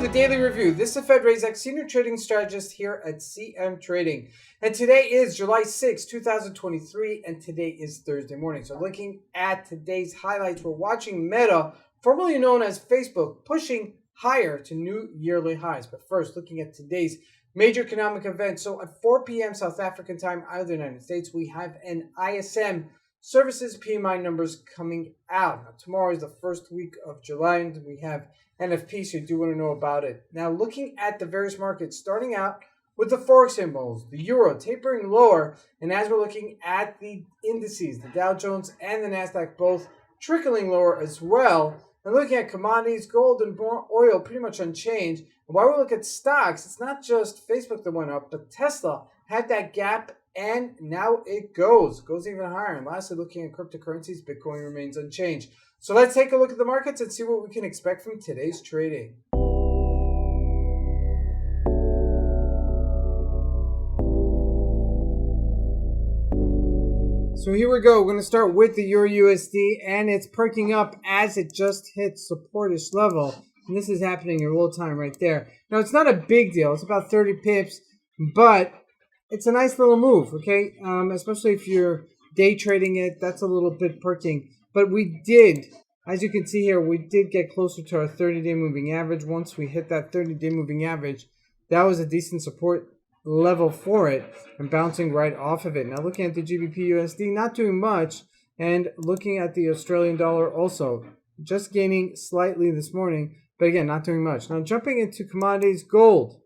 the Daily Review. This is Fed Razak, Senior Trading Strategist here at CMTrading. And today is July 6, 2023, and today is Thursday morning. So looking at today's highlights, we're watching Meta, formerly known as Facebook, pushing higher to new yearly highs. But first, looking at today's major economic events. So at 4 p.m. South African time out of the United States, we have an ISM Services PMI numbers coming out. Now, tomorrow is the first week of July, and we have NFP, so you do want to know about it. Now, looking at the various markets, starting out with the Forex symbols, the euro tapering lower, and as we're looking at the indices, the Dow Jones and the NASDAQ both trickling lower as well. And looking at commodities, gold and oil pretty much unchanged. And while we look at stocks, it's not just Facebook that went up, but Tesla had that gap, and now it goes even higher. And lastly, looking at cryptocurrencies, Bitcoin remains unchanged. So let's take a look at the markets and see what we can expect from today's trading. So here we go. We're going to start with the Euro USD, and it's perking up as it just hit supportish level. And this is happening in real time right there. Now, it's not a big deal. It's about 30 pips, but it's a nice little move, okay? Especially if you're day trading it, that's a little bit perking. But we did, as you can see here, we did get closer to our 30-day moving average. Once we hit that 30-day moving average, that was a decent support level for it and bouncing right off of it. Now, looking at the GBP USD, not doing much. And looking at the Australian dollar also, just gaining slightly this morning, but again, not doing much. Now, jumping into commodities, gold.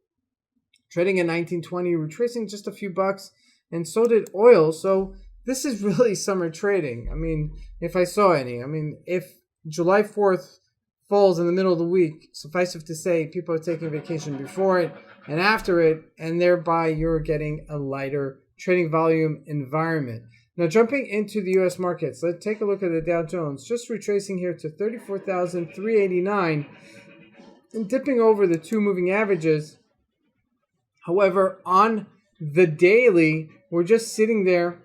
Trading at 1920, retracing just a few bucks, and so did oil. So this is really summer trading. I mean, if I saw any. I mean, if July 4th falls in the middle of the week, suffice it to say, people are taking vacation before it and after it, and thereby you're getting a lighter trading volume environment. Now, jumping into the U.S. markets, let's take a look at the Dow Jones, just retracing here to 34,389 and dipping over the two moving averages. However, on the daily, we're just sitting there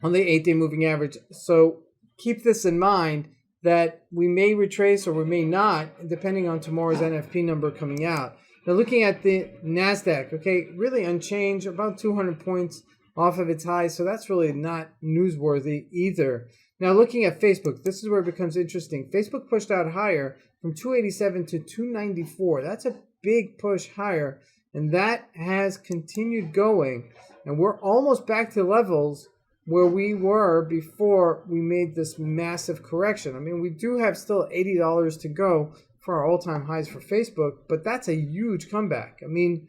on the 8-day moving average. So keep this in mind that we may retrace or we may not, depending on tomorrow's NFP number coming out. Now, looking at the NASDAQ, okay, really unchanged, about 200 points off of its highs. So that's really not newsworthy either. Now, looking at Facebook, this is where it becomes interesting. Facebook pushed out higher from 287 to 294. That's a big push higher. And that has continued going. And we're almost back to levels where we were before we made this massive correction. I mean, we do have still $80 to go for our all-time highs for Facebook, but that's a huge comeback. I mean,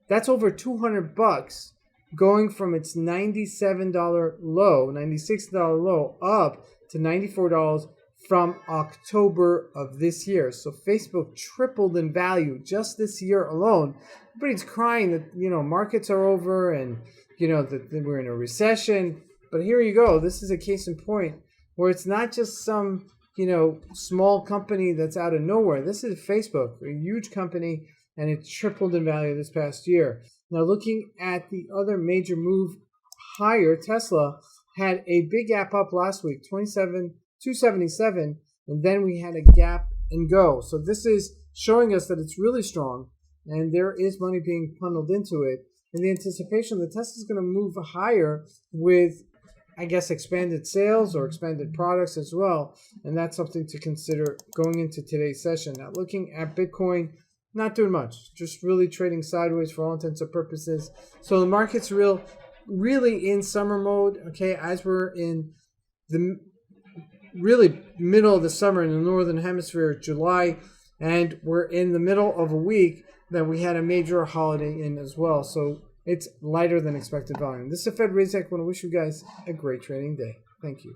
that's over $200 going from its $97 low, $96 low, up to $94 from October of this year. So Facebook tripled in value just this year alone. Everybody's crying that, markets are over and, that we're in a recession. But here you go. This is a case in point where it's not just some, small company that's out of nowhere. This is Facebook, a huge company, and it tripled in value this past year. Now, looking at the other major move higher, Tesla had a big gap up last week, 277, and then we had a gap and go. So this is showing us that it's really strong, and there is money being funneled into it. In the anticipation that Tesla's going to move higher with, I guess, expanded sales or expanded products as well. And that's something to consider going into today's session. Now, looking at Bitcoin, not doing much, just really trading sideways for all intents and purposes. So the market's really in summer mode, okay, as we're in the really middle of the summer in the northern hemisphere, July, and we're in the middle of a week that we had a major holiday in as well. So it's lighter than expected volume. This is Fed Razak. I want to wish you guys a great trading day. Thank you.